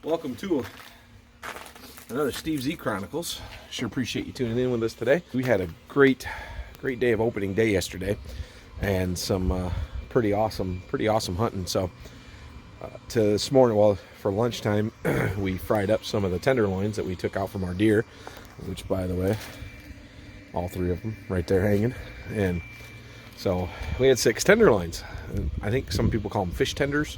Welcome to another Steve Z Chronicles. Sure appreciate you tuning in with us today. We had a great day of opening day yesterday, and some pretty awesome hunting. So to this morning, well, for lunchtime, we fried up some of the tenderloins that we took out from our deer, which, by the way, all three of them right there hanging. And so we had 6 tenderloins. I think some people call them fish tenders.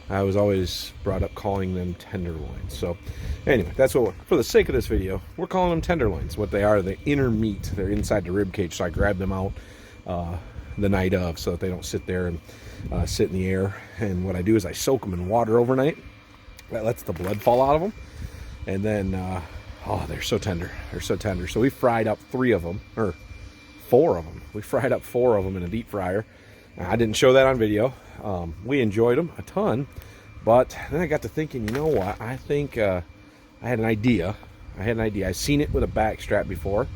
I was always brought up calling them tenderloins. So anyway, that's what for the sake of this video, we're calling them tenderloins. What they are, the inner meat. They're inside the rib cage. So I grabbed them out the night of so that they don't sit there and sit in the air. And what I do is I soak them in water overnight. That lets the blood fall out of them. And then, oh, they're so tender. They're so tender. So we fried up 3 of them, or 4 of them. We fried up 4 of them in a deep fryer. I didn't show that on video. We enjoyed them a ton, but then I got to thinking, you know what? I think I had an idea. I've seen it with a back strap before,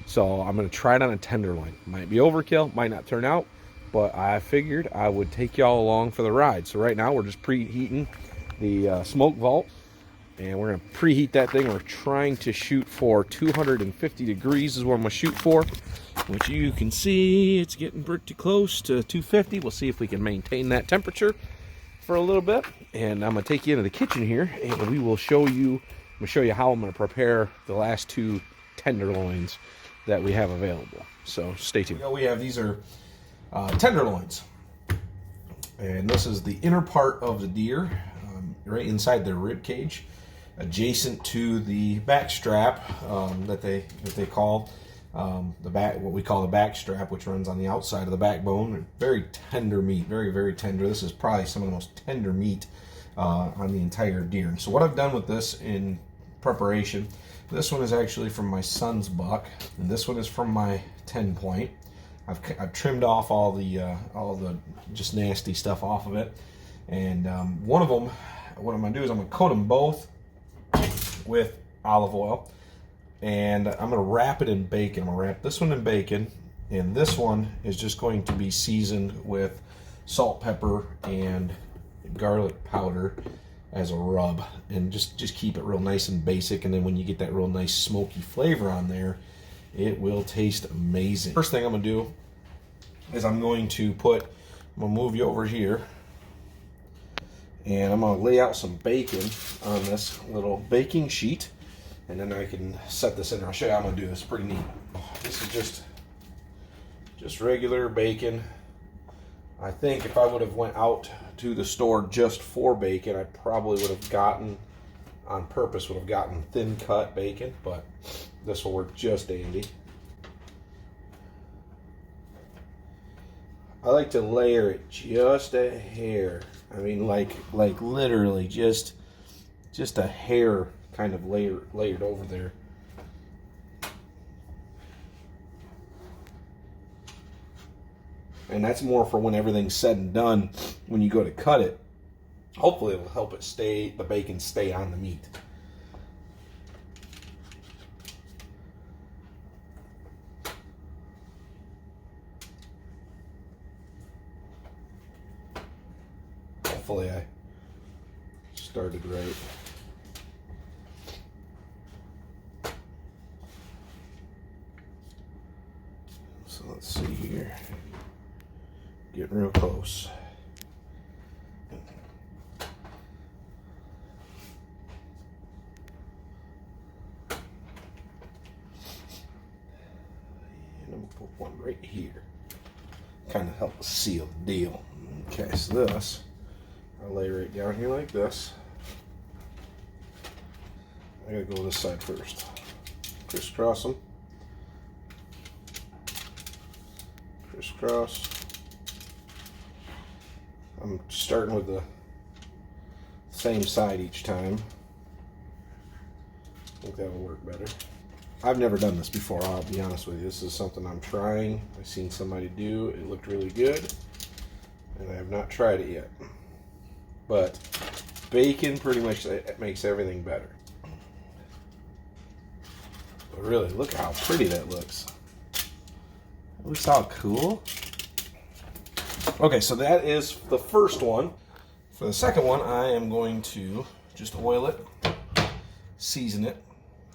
so I'm going to try it on a tenderloin. Might be overkill, might not turn out, but I figured I would take y'all along for the ride. So right now we're just preheating the smoke vault, and we're going to preheat that thing. We're trying to shoot for 250 degrees is what I'm going to shoot for, which you can see it's getting pretty close to 250. We'll see if we can maintain that temperature for a little bit. And I'm going to take you into the kitchen here, and we will show you, how I'm going to prepare the last 2 tenderloins that we have available. So stay tuned. We have, these are tenderloins. And this is the inner part of the deer, right inside their rib cage, adjacent to the back strap that they call what we call the back strap, which runs on the outside of the backbone. Very tender meat, very tender. This is probably some of the most tender meat on the entire deer. So what I've done with this in preparation, this one is actually from my son's buck, and this one is from my 10-point. I've trimmed off all the just nasty stuff off of it, and one of them, what I'm going to do is I'm going to coat them both with olive oil, and I'm going to wrap it in bacon. I'm going to wrap this one in bacon, and this one is just going to be seasoned with salt, pepper, and garlic powder as a rub, and just keep it real nice and basic. And then when you get that real nice smoky flavor on there, it will taste amazing. First thing I'm going to do is I'm going to move you over here, and I'm going to lay out some bacon on this little baking sheet, and then I can set this in there. I'll show you how I'm going to do this. Pretty neat. This is just regular bacon. I think if I would have went out to the store just for bacon, I probably would have gotten, on purpose, thin cut bacon, but this will work just dandy. I like to layer it just a hair. I mean, like literally just a hair kind of layered over there. And that's more for when everything's said and done. When you go to cut it, hopefully it will help the bacon stay on the meat. Hopefully I started right. So let's see here. Getting real close. And I'm gonna put one right here. Kind of help seal the deal. Okay, so this, I'll lay right down here like this. I gotta go this side first. Crisscross them. Crisscross. I'm starting with the same side each time. I think that will work better. I've never done this before, I'll be honest with you. This is something I'm trying. I've seen somebody do. It looked really good, and I have not tried it yet. But bacon pretty much makes everything better. But really, look how pretty that looks. It looks all cool. Okay, so that is the first one. For the second one, I am going to just oil it, season it,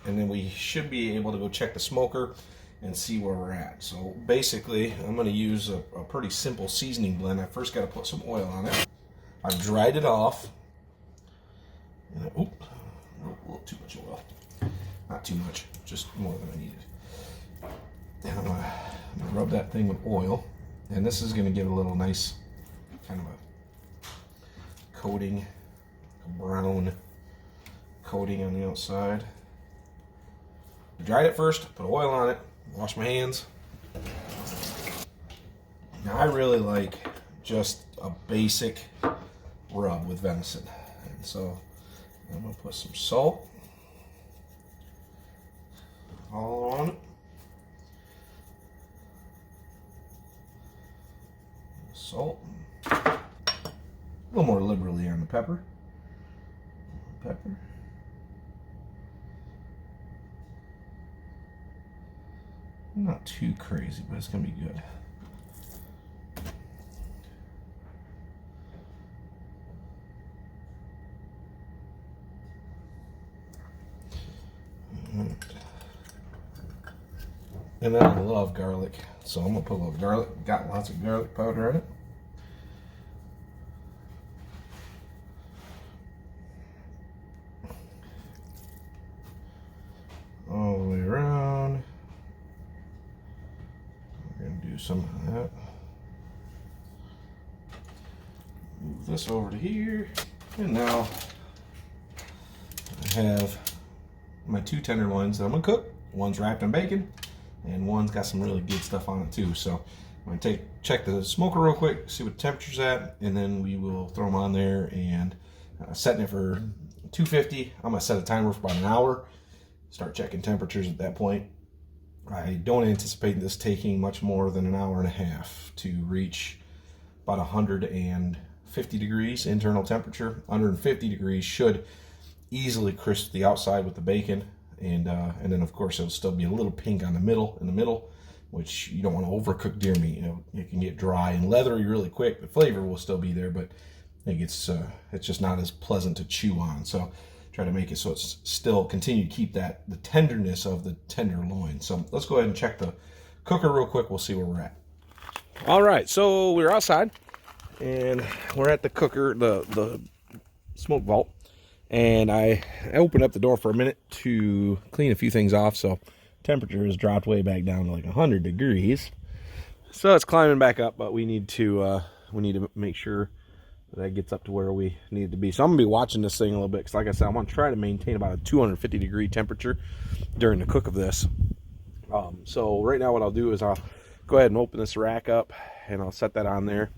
and then we should be able to go check the smoker and see where we're at. So basically, I'm going to use a pretty simple seasoning blend. I first got to put some oil on it. I've dried it off. And a little too much oil. Not too much, just more than I needed. And I'm gonna rub that thing with oil. And this is going to give a little nice kind of a coating, a brown coating on the outside. I dried it first, put oil on it, wash my hands. Now I really like just a basic rub with venison. And so I'm going to put some salt all on it. Salt. A little more liberally on the pepper. Not too crazy, but it's going to be good. And then I love garlic, so I'm going to put a little garlic. Got lots of garlic powder in it. All the way around. We're going to do some of that. Move this over to here. And now I have my 2 tenderloins that I'm going to cook. One's wrapped in bacon, and one's got some really good stuff on it too. So I'm going to check the smoker real quick, see what the temperature's at, and then we will throw them on there and setting it for 250. I'm going to set a timer for about an hour. Start checking temperatures at that point. I don't anticipate this taking much more than an hour and a half to reach about 150 degrees internal temperature. 150 degrees should easily crisp the outside with the bacon, and then of course it'll still be a little pink on the middle, which you don't want to overcook deer meat. You know, it can get dry and leathery really quick. The flavor will still be there, but it's just not as pleasant to chew on. So try to make it so it's still continue to keep the tenderness of the tenderloin. So let's go ahead and check the cooker real quick. We'll see where we're at. All right, so we're outside and we're at the cooker, the smoke vault, and I opened up the door for a minute to clean a few things off. So temperature has dropped way back down to like 100 degrees. So it's climbing back up, but we need to make sure that gets up to where we need it to be. So I'm gonna be watching this thing a little bit, because like I said, I want to try to maintain about a 250 degree temperature during the cook of this. So right now what I'll do is I'll go ahead and open this rack up and I'll set that on there,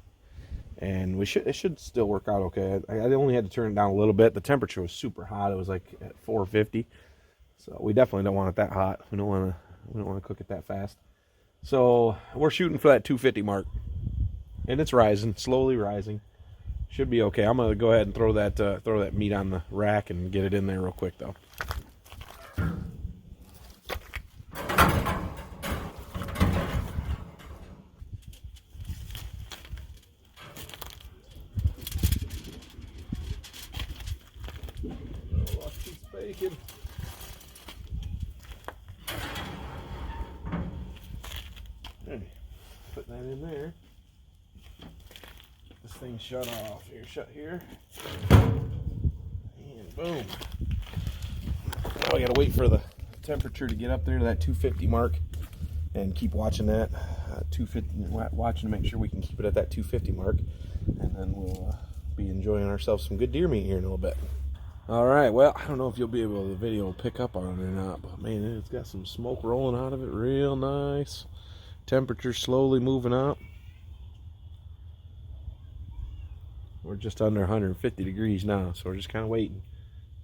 and it should still work out okay. I only had to turn it down a little bit. The temperature was super hot. It was like at 450, so we definitely don't want it that hot. We don't want to cook it that fast. So we're shooting for that 250 mark, and it's rising, slowly rising. Should be okay. I'm gonna go ahead and throw that meat on the rack and get it in there real quick though. Lost piece of bacon. Hey, put that in there. This thing shut off here, shut here, and boom. Now I gotta wait for the temperature to get up there to that 250 mark and keep watching that 250, watching to make sure we can keep it at that 250 mark, and then we'll be enjoying ourselves some good deer meat here in a little bit. All right, well, I don't know if you'll be able to, the video will pick up on it or not, but man, it's got some smoke rolling out of it, real nice. Temperature slowly moving up. We're just under 150 degrees now, so we're just kind of waiting,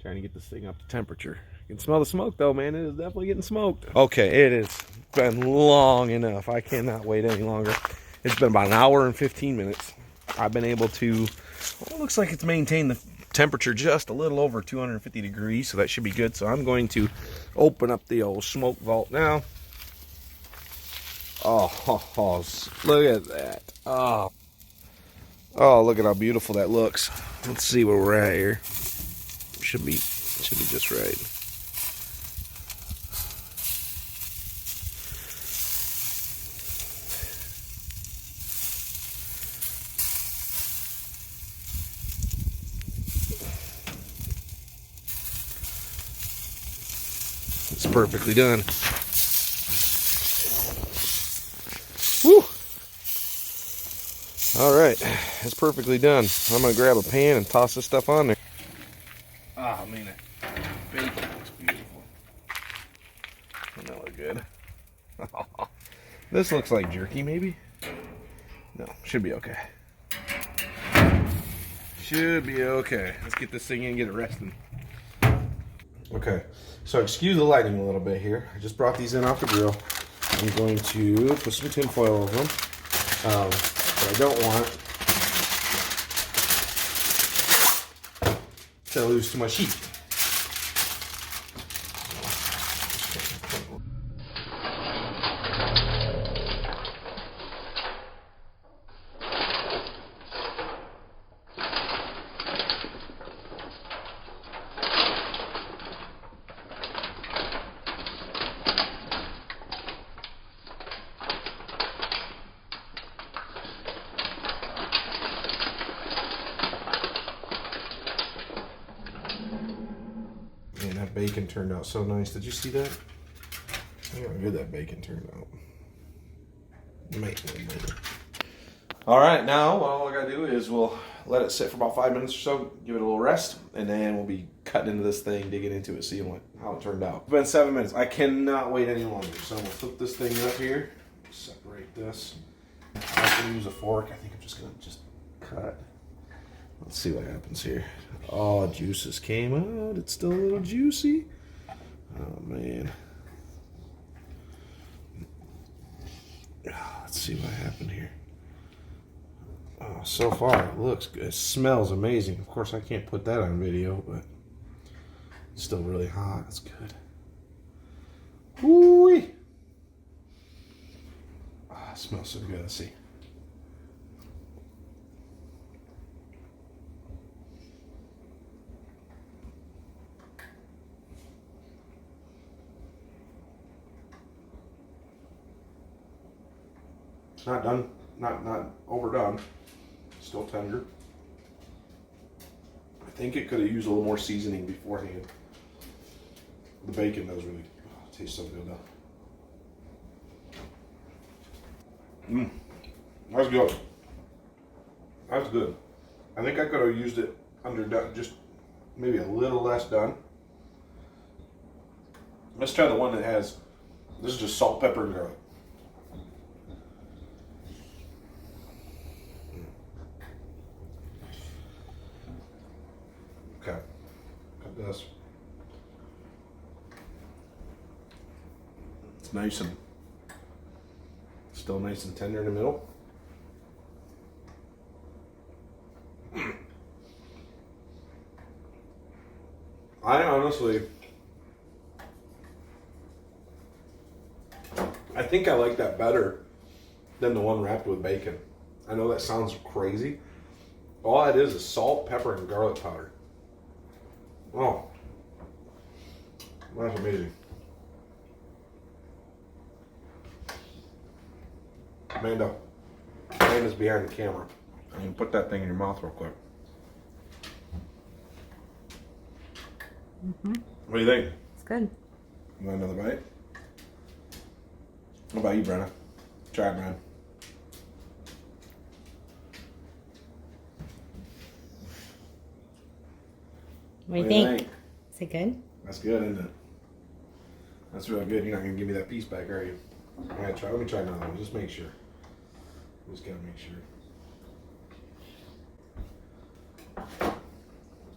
trying to get this thing up to temperature. You can smell the smoke though, man. It is definitely getting smoked. Okay, it has been long enough. I cannot wait any longer. It's been about an hour and 15 minutes. I've been able to, well, it looks like it's maintained the temperature just a little over 250 degrees, so that should be good. So I'm going to open up the old smoke vault now. Oh, look at that. Oh, look at how beautiful that looks. Let's see where we're at here. should be just right. It's perfectly done. Woo! All right, it's perfectly done. I'm gonna grab a pan and toss this stuff on there. Ah, man, that bacon looks beautiful. Doesn't that look good? This looks like jerky, maybe? No, should be okay. Should be okay. Let's get this thing in and get it resting. Okay, so excuse the lighting a little bit here. I just brought these in off the grill. I'm going to put some tin foil over them. But I don't want to lose too much heat. Man, that bacon turned out so nice. Did you see that? Look how good that bacon turned out. All right, now all I gotta do is we'll let it sit for about 5 minutes or so, give it a little rest, and then we'll be cutting into this thing, digging into it, seeing how it turned out. It's been 7 minutes. I cannot wait any longer. So I'm gonna flip this thing up here, separate this. I can use a fork. I think I'm just gonna cut. Let's see what happens here. Oh, juices came out. It's still a little juicy. Oh, man. Let's see what happened here. Oh, so far it looks good. It smells amazing. Of course, I can't put that on video, but it's still really hot. It's good. Woo-wee. Oh, it smells so good. Let's see. It's not done, not overdone. Still tender. I think it could have used a little more seasoning beforehand. The bacon does really taste so good though. That's good. That's good. I think I could have used it underdone, just maybe a little less done. Let's try the one that has, this is just salt, pepper, and garlic. Okay, cut this. It's nice and still nice and tender in the middle. I think I like that better than the one wrapped with bacon. I know that sounds crazy. All it is salt, pepper, and garlic powder. Oh, that's amazing. Amanda's behind the camera. I can put that thing in your mouth real quick. What do you think? It's good. You want another bite? What about you, Brenna? Try it, man. What do you think? Is it good? That's good, isn't it? That's real good. You're not gonna give me that piece back, are you? All right, let me try another one. Just make sure. Just gotta make sure.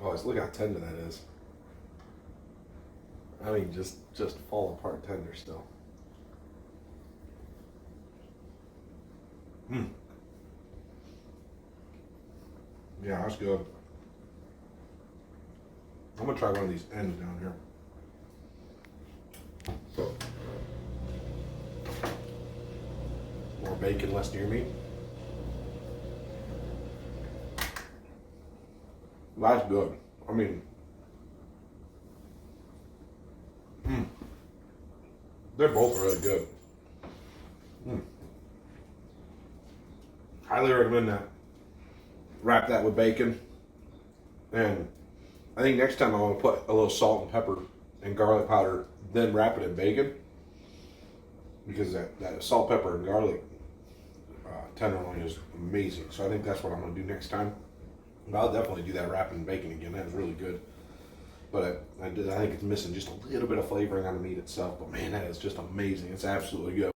Oh, look how tender that is. I mean, just fall apart tender still. Yeah, that's good. I'm gonna try one of these ends down here. More bacon, less near meat. That's good. I mean, They're both really good. Highly recommend that. Wrap that with bacon. And I think next time I want to put a little salt and pepper and garlic powder, then wrap it in bacon. Because that salt, pepper, and garlic tenderloin is amazing. So I think that's what I'm going to do next time. But I'll definitely do that wrapping in bacon again. That was really good. But I think it's missing just a little bit of flavoring on the meat itself. But man, that is just amazing. It's absolutely good.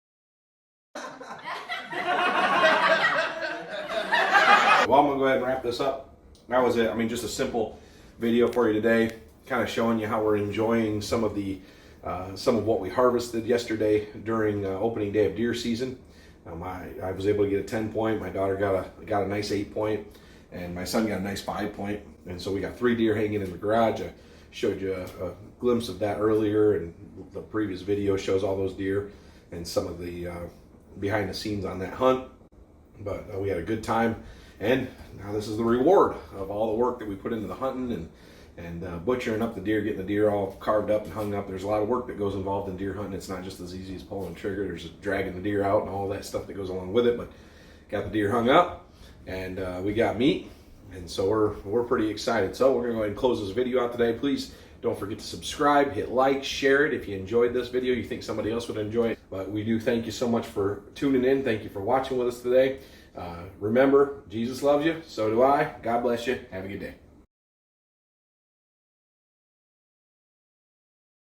Well, I'm going to go ahead and wrap this up. That was it. I mean, just a simple video for you today, kind of showing you how we're enjoying some of what we harvested yesterday during opening day of deer season. I was able to get a 10-point. My daughter got a nice 8-point, and my son got a nice 5-point. And so we got 3 deer hanging in the garage. I showed you a glimpse of that earlier, and the previous video shows all those deer and some of the behind the scenes on that hunt. But we had a good time. And now this is the reward of all the work that we put into the hunting and butchering up the deer, getting the deer all carved up and hung up. There's a lot of work that goes involved in deer hunting. It's not just as easy as pulling the trigger. There's dragging the deer out and all that stuff that goes along with it. But got the deer hung up, and we got meat, and so we're pretty excited. So we're gonna go ahead and close this video out today. Please don't forget to subscribe, hit like, share it if you enjoyed this video. You think somebody else would enjoy it. But we do thank you so much for tuning in. Thank you for watching with us today. Remember, Jesus loves you, so do I. God bless you. Have a good day.